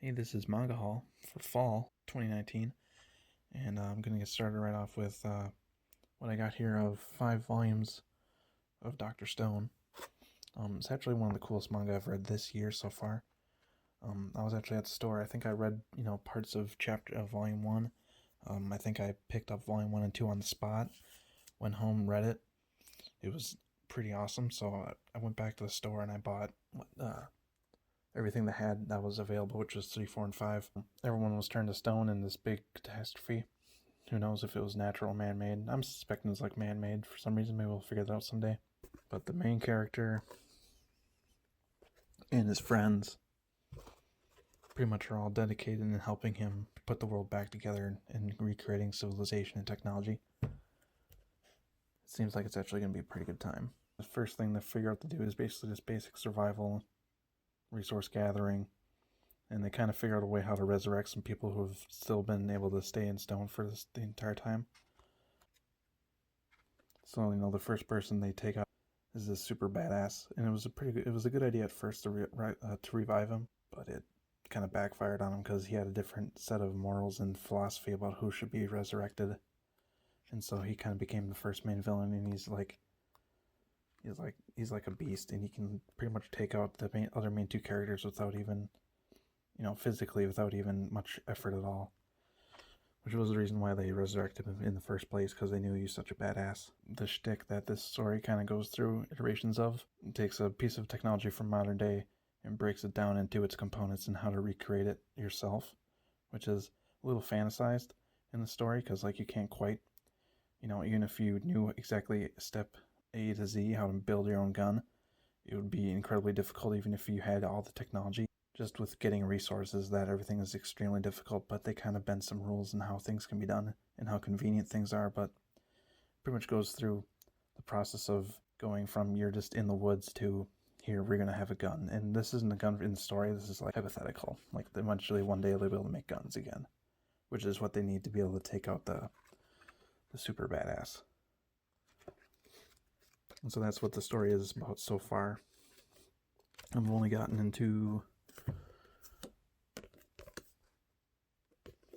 Hey, this is Manga Haul for fall 2019, and I'm going to get started right off with what I got here of 5 volumes of Dr. Stone. It's actually one of the coolest manga I've read this year so far. I was actually at the store. I think I read, parts of volume 1. I think I picked up volume 1 and 2 on the spot, went home, read it. It was pretty awesome, so I went back to the store and I bought everything that was available, which was 3, 4, and 5. Everyone was turned to stone in this big catastrophe. Who knows if it was natural or man-made. I'm suspecting it's like man-made for some reason. Maybe we'll figure that out someday. But the main character and his friends pretty much are all dedicated in helping him put the world back together and recreating civilization and technology. It seems like it's actually going to be a pretty good time. The first thing they figure out to do is basically just basic survival, resource gathering, and they kind of figure out a way how to resurrect some people who have still been able to stay in stone for the entire time. So, the first person they take out is this super badass, and it was a good idea at first to revive him, but it kind of backfired on him because he had a different set of morals and philosophy about who should be resurrected, and so he kind of became the first main villain, and he's like a beast, and he can pretty much take out the other main 2 characters without even, physically, without even much effort at all. Which was the reason why they resurrected him in the first place, because they knew he was such a badass. The shtick that this story kind of goes through iterations of, it takes a piece of technology from modern day and breaks it down into its components and how to recreate it yourself, which is a little fantasized in the story, because you can't quite, even if you knew exactly step A to Z how to build your own gun, it would be incredibly difficult even if you had all the technology. Just with getting resources, that everything is extremely difficult, but they kind of bend some rules in how things can be done and how convenient things are, but pretty much goes through the process of going from you're just in the woods to here, we're going to have a gun. And this isn't a gun in the story, this is hypothetical. Eventually one day they'll be able to make guns again, which is what they need to be able to take out the super badass. And so that's what the story is about so far. I've only gotten to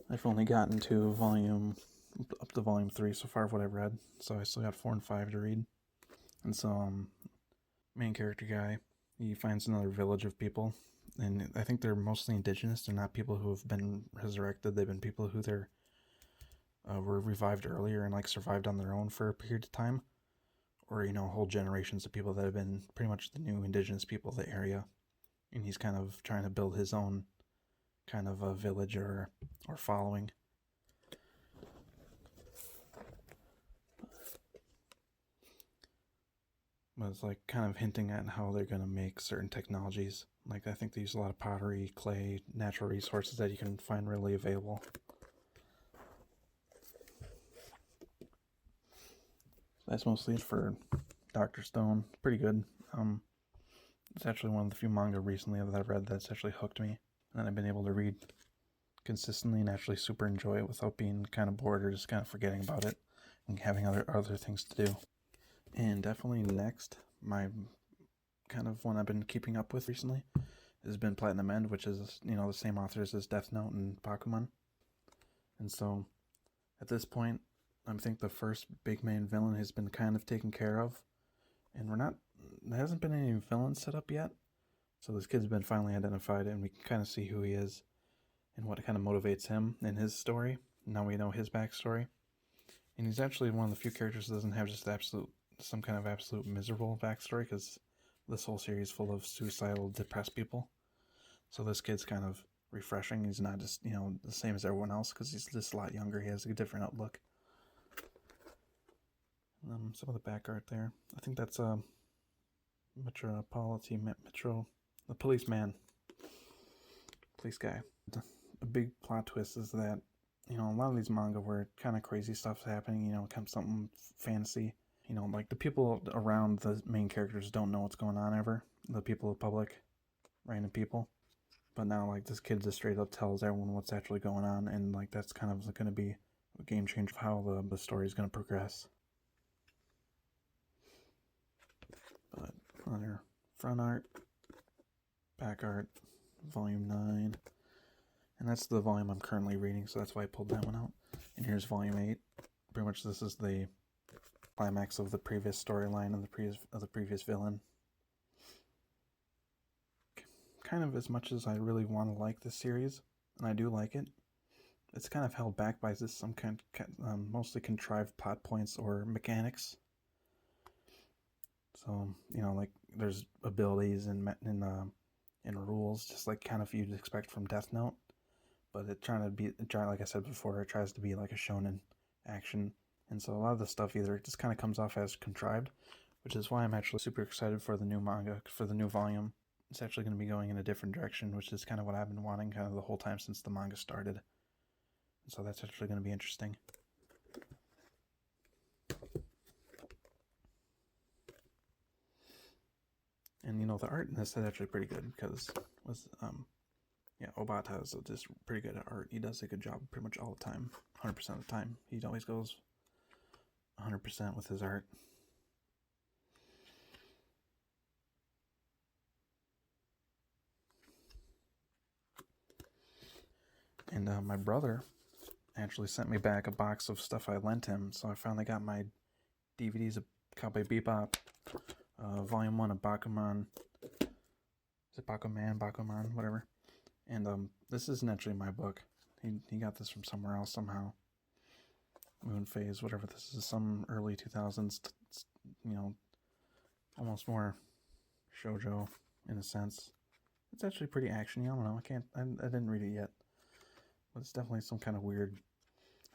up to volume 3 so far of what I've read, so I still got 4 and 5 to read. And so, main character guy, he finds another village of people, and I think they're mostly indigenous. They're not people who have been resurrected. They've been people who were revived earlier and survived on their own for a period of time, or whole generations of people that have been pretty much the new indigenous people of the area. And he's kind of trying to build his own kind of a village or following. But it's kind of hinting at how they're going to make certain technologies. I think they use a lot of pottery, clay, natural resources that you can find readily available. That's mostly it for Dr. Stone. Pretty good. It's actually one of the few manga recently that I've read that's actually hooked me, and that I've been able to read consistently and actually super enjoy it without being kind of bored or just kind of forgetting about it and having other things to do. And definitely next, my kind of one I've been keeping up with recently has been Platinum End, which is, the same authors as Death Note and Bakuman. And so, at this point, I think the first big main villain has been kind of taken care of. And there hasn't been any villains set up yet. So this kid's been finally identified, and we can kind of see who he is and what kind of motivates him in his story. Now we know his backstory. And he's actually one of the few characters that doesn't have just some kind of absolute miserable backstory, because this whole series is full of suicidal, depressed people. So this kid's kind of refreshing. He's not just, the same as everyone else, because he's just a lot younger. He has a different outlook. Some of the back art there. I think that's the policeman. Police guy. A big plot twist is that, a lot of these manga where kind of crazy stuff's happening, kind of something fantasy. The people around the main characters don't know what's going on ever. The people of the public, random people. But now, this kid just straight up tells everyone what's actually going on, and, that's kind of going to be a game changer of how the story is going to progress. But other front art, back art, volume 9. And that's the volume I'm currently reading, so that's why I pulled that one out. And here's volume 8. Pretty much this is the climax of the previous storyline of the previous villain. Kind of as much as I really want to like this series, and I do like it, it's kind of held back by some kind of mostly contrived plot points or mechanics. So, you know, like there's abilities and rules, just like kind of you'd expect from Death Note. But like I said before, it tries to be like a shonen action. And so a lot of the stuff either just kind of comes off as contrived, which is why I'm actually super excited for the new manga, for the new volume. It's actually going to be going in a different direction, which is kind of what I've been wanting kind of the whole time since the manga started. And so that's actually going to be interesting. And, you know, the art in this is actually pretty good because Obata is just pretty good at art. He does a good job pretty much all the time, 100% of the time. He always goes 100% with his art. And my brother actually sent me back a box of stuff I lent him, so I finally got my DVDs of Cowboy Bebop, Volume 1 of Bakuman. Is it Bakuman, whatever. And this isn't actually my book. He got this from somewhere else somehow. Moon Phase, whatever this is, some early 2000s, you know, almost more JOJO in a sense. It's actually pretty actiony. I don't know. I didn't read it yet, but it's definitely some kind of weird.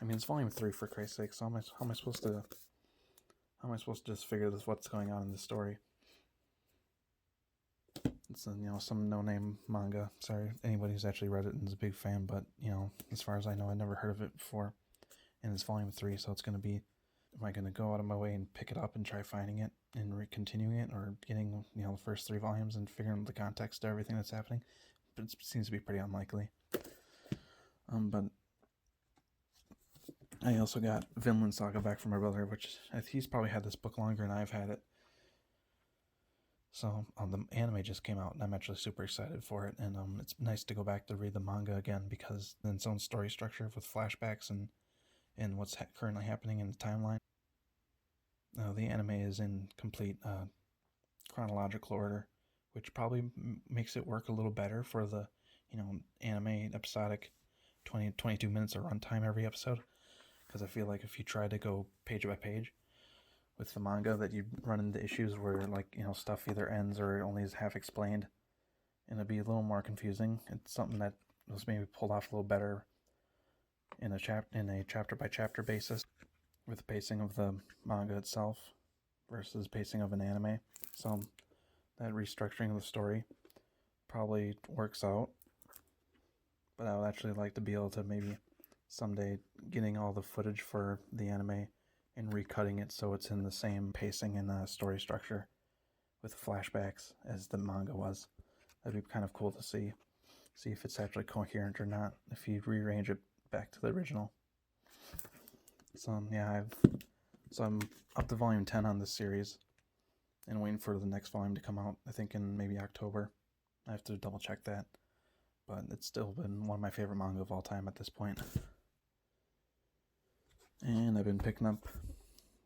I mean, it's volume 3 for Christ's sake. So how am I supposed to just figure what's going on in the story? It's some no-name manga. Sorry, anybody who's actually read it and is a big fan, but as far as I know, I'd never heard of it before. And it's volume 3, so it's going to be, am I going to go out of my way and pick it up and try finding it and continuing it, or getting the first 3 volumes and figuring out the context to everything that's happening? But it seems to be pretty unlikely. But I also got Vinland Saga back from my brother, which he's probably had this book longer than I've had it. So the anime just came out, and I'm actually super excited for it. And it's nice to go back to read the manga again, because in its own story structure with flashbacks and what's currently happening in the timeline. The anime is in complete chronological order, which probably makes it work a little better for the anime episodic 20-22 minutes of runtime every episode. Because I feel like if you try to go page by page with the manga, that you run into issues where stuff either ends or it only is half explained, and it'd be a little more confusing. It's something that was maybe pulled off a little better in a chapter by chapter basis with the pacing of the manga itself versus pacing of an anime. So that restructuring of the story probably works out, but I would actually like to be able to maybe someday getting all the footage for the anime and recutting it so it's in the same pacing and story structure with flashbacks as the manga was. That'd be kind of cool to see if it's actually coherent or not, if you rearrange it back to the original. So yeah, I'm up to volume 10 on this series and waiting for the next volume to come out, I think in maybe October. I have to double check that, but it's still been one of my favorite manga of all time at this point. And I've been picking up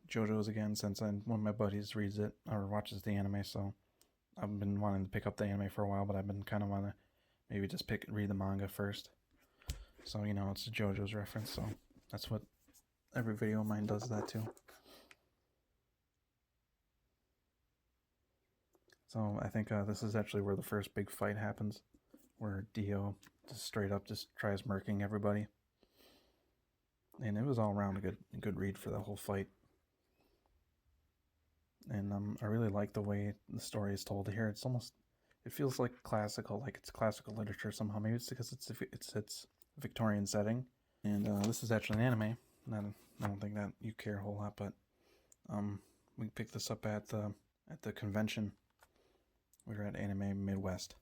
JOJO's again since one of my buddies reads it or watches the anime, so I've been wanting to pick up the anime for a while, but I've been kind of want to maybe just read the manga first. So, it's a JOJO's reference, so that's what every video of mine does that too. So I think this is actually where the first big fight happens, where Dio just straight up just tries murking everybody. And it was all around a good read for the whole fight. And I really like the way the story is told here. It feels like classical, like it's classical literature somehow. Maybe it's because it's a Victorian setting. And this is actually an anime. I don't think that you care a whole lot, but we picked this up at the convention. We were at Anime Midwest,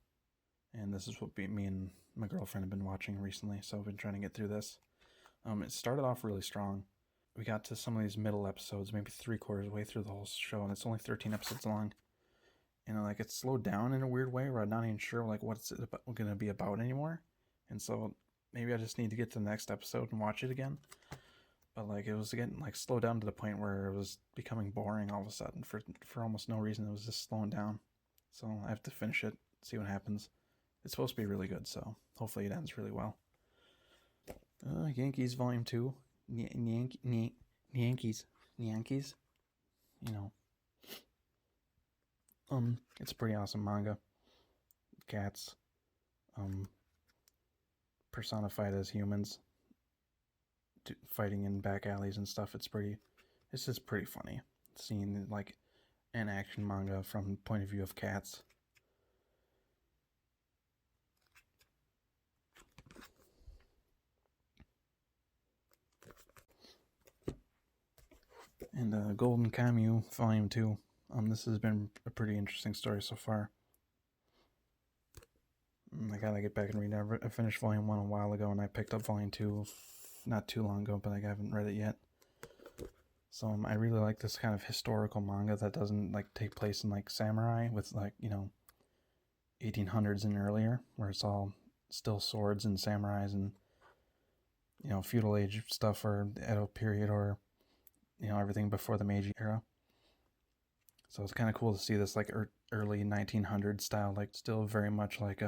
and this is what me and my girlfriend have been watching recently. So I've been trying to get through this. It started off really strong. We got to some of these middle episodes, maybe 3/4 way through the whole show, and it's only 13 episodes long. And it slowed down in a weird way, where I'm not even sure what's it going to be about anymore. And so maybe I just need to get to the next episode and watch it again. But like, it was getting like slowed down to the point where it was becoming boring all of a sudden for almost no reason. It was just slowing down. So I have to finish it, see what happens. It's supposed to be really good, so hopefully it ends really well. Yankees Volume 2. Nyankees. You know. It's a pretty awesome manga. Cats. Personified as humans. Fighting in back alleys and stuff. It's just pretty funny. Seeing like an action manga from the point of view of cats. And Golden Kamuy Volume 2. This has been a pretty interesting story so far. I gotta get back and read it. I finished Volume 1 a while ago, and I picked up Volume 2 not too long ago, but I haven't read it yet. So I really like this kind of historical manga that doesn't like take place in like samurai with like, 1800s and earlier, where it's all still swords and samurais and feudal age stuff, or the Edo period, or everything before the Meiji era. So it's kind of cool to see this like early 1900s style, like still very much like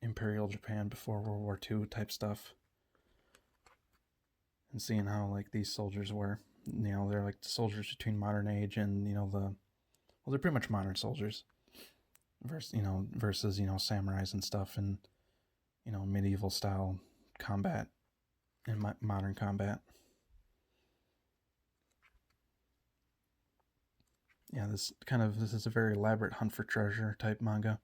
Imperial Japan before World War II type stuff. And seeing how like these soldiers were, they're like the soldiers between modern age and they're pretty much modern soldiers versus samurais and stuff, and medieval style combat and modern combat. Yeah, this is a very elaborate hunt for treasure type manga,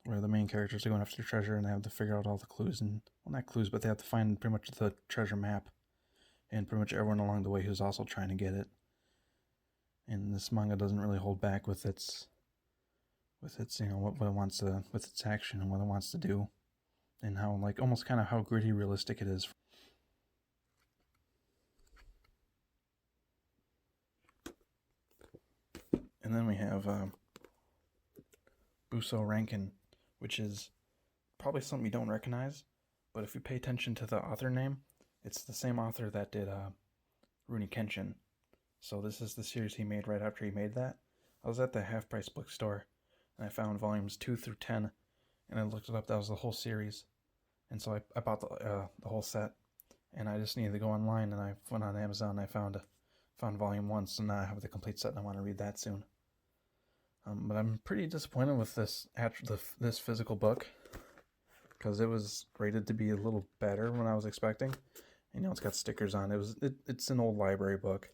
where the main characters are going after treasure and they have to figure out all the clues, and well, not clues, but they have to find pretty much the treasure map, and pretty much everyone along the way who's also trying to get it. And this manga doesn't really hold back with its what it wants to, with its action and what it wants to do, and how like almost kind of how gritty realistic it is. And then we have Buso Renkin, which is probably something you don't recognize, but if you pay attention to the author name, it's the same author that did Rurouni Kenshin. So this is the series he made right after he made that. I was at the half-price bookstore, and I found volumes 2 through 10, and I looked it up. That was the whole series, and so I bought the whole set, and I just needed to go online, and I went on Amazon, and I found volume 1, so now I have the complete set, and I want to read that soon. But I'm pretty disappointed with this physical book, because it was rated to be a little better than I was expecting. It's got stickers on it. It's an old library book,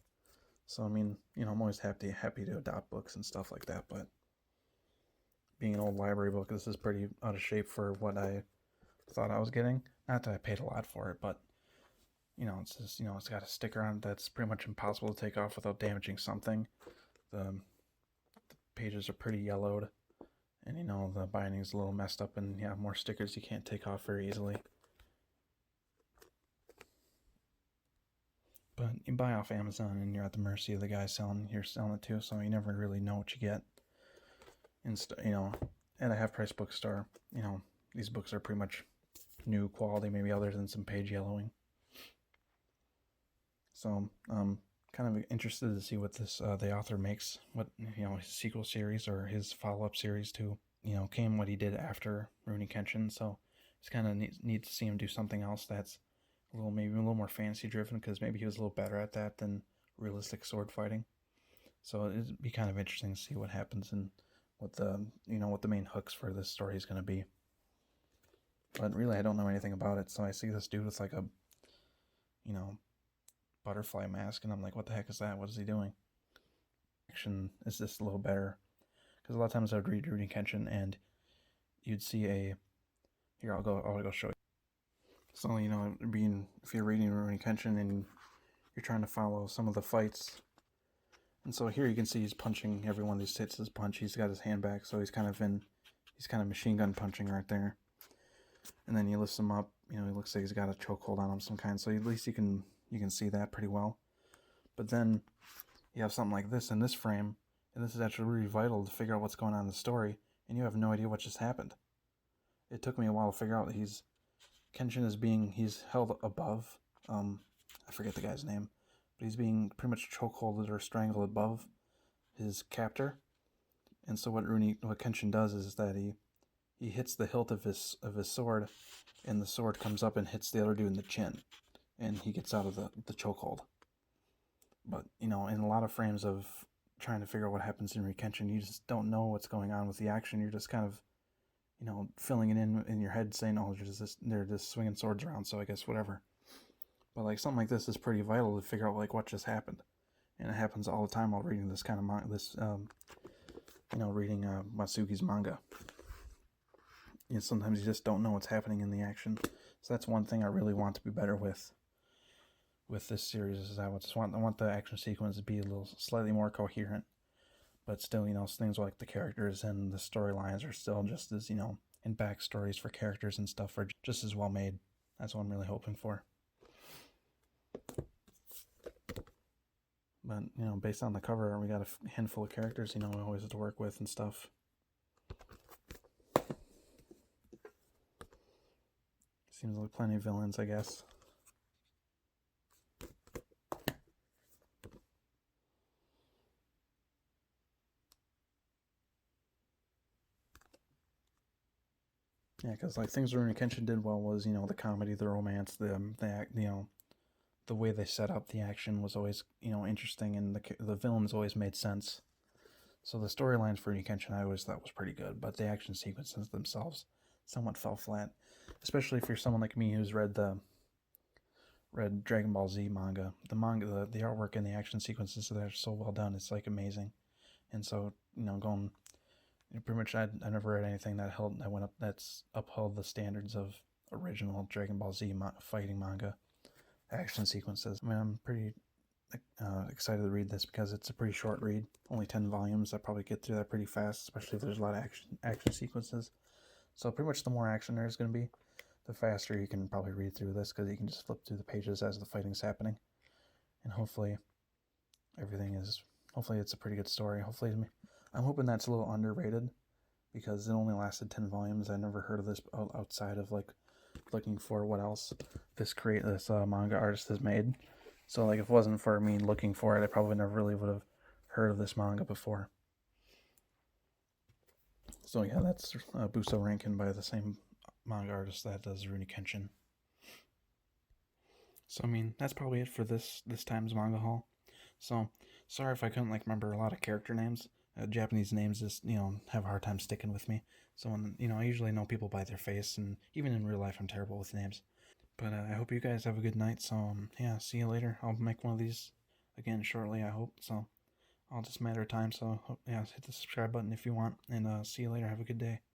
so I mean, I'm always happy to adopt books and stuff like that. But being an old library book, this is pretty out of shape for what I thought I was getting. Not that I paid a lot for it, but it's just it's got a sticker on it that's pretty much impossible to take off without damaging something. The pages are pretty yellowed, and the binding's a little messed up, and more stickers you can't take off very easily. But you buy off Amazon, and you're at the mercy of the guy selling it too, so you never really know what you get. And at a half-price bookstore, these books are pretty much new quality, maybe other than some page yellowing. So kind of interested to see what this the author makes, what his sequel series or his follow-up series to came what he did after Rurouni Kenshin. So it's kind of neat to see him do something else that's maybe a little more fantasy driven, because maybe he was a little better at that than realistic sword fighting. So it'd be kind of interesting to see what happens and what the main hooks for this story is going to be. But really, I don't know anything about it, so I see this dude with like a butterfly mask, and I'm like, what the heck is that? What is he doing? Action is just a little better, because a lot of times I would read Rurouni Kenshin and you'd see I'll go show you. So if you're reading Rurouni Kenshin and you're trying to follow some of the fights, and so here you can see he's punching every one of these hits. His punch, he's got his hand back, so he's kind of machine gun punching right there. And then he lifts him up. He looks like he's got a chokehold on him some kind, so at least you can see that pretty well. But then you have something like this in this frame, and this is actually really vital to figure out what's going on in the story, and you have no idea what just happened. It took me a while to figure out that he's Kenshin he's held above, I forget the guy's name, but he's being pretty much chokeholded or strangled above his captor. And so what Kenshin does is that he hits the hilt of his sword, and the sword comes up and hits the other dude in the chin, and he gets out of the chokehold. But, in a lot of frames of trying to figure out what happens in Renkenshin, you just don't know what's going on with the action. You're just kind of, filling it in your head, saying, oh, they're just swinging swords around, so I guess whatever. But, like, something like this is pretty vital to figure out, like, what just happened. And it happens all the time while reading this kind of reading Matsugi's manga. Sometimes you just don't know what's happening in the action. So that's one thing I really want to be better with this series, is I want the action sequence to be a little slightly more coherent, but still, things like the characters and the storylines are still just as, and backstories for characters and stuff are just as well made. That's what I'm really hoping for. But, based on the cover, we got a handful of characters, we always have to work with and stuff. Seems like plenty of villains, I guess. Yeah, because like things Rurouni Kenshin did well was, the comedy, the romance, the way they set up the action was always, interesting, and the villains always made sense. So the storylines for Rurouni Kenshin I always thought was pretty good, but the action sequences themselves somewhat fell flat, especially if you're someone like me who's read Dragon Ball Z manga. The artwork and the action sequences that are so well done, it's like amazing. And so, pretty much I never read anything that's upheld the standards of original Dragon Ball Z fighting manga action sequences. I mean, I'm pretty excited to read this because it's a pretty short read, only 10 volumes. I probably get through that pretty fast, especially if there's a lot of action sequences. So pretty much the more action there's going to be, the faster you can probably read through this, because you can just flip through the pages as the fighting's happening. And hopefully it's a pretty good story. I'm hoping that's a little underrated, because it only lasted 10 volumes. I never heard of this outside of like looking for what else this manga artist has made. So like if it wasn't for me looking for it, I probably never really would have heard of this manga before. So yeah, that's Buso Renkin by the same manga artist that does Rurouni Kenshin. So I mean, that's probably it for this time's manga haul. So sorry if I couldn't remember a lot of character names. Japanese names just have a hard time sticking with me. So I usually know people by their face, and even in real life I'm terrible with names. But I hope you guys have a good night. So yeah, see you later. I'll make one of these again shortly, I hope. So I'll just matter of time. So yeah, hit the subscribe button if you want, and see you later. Have a good day.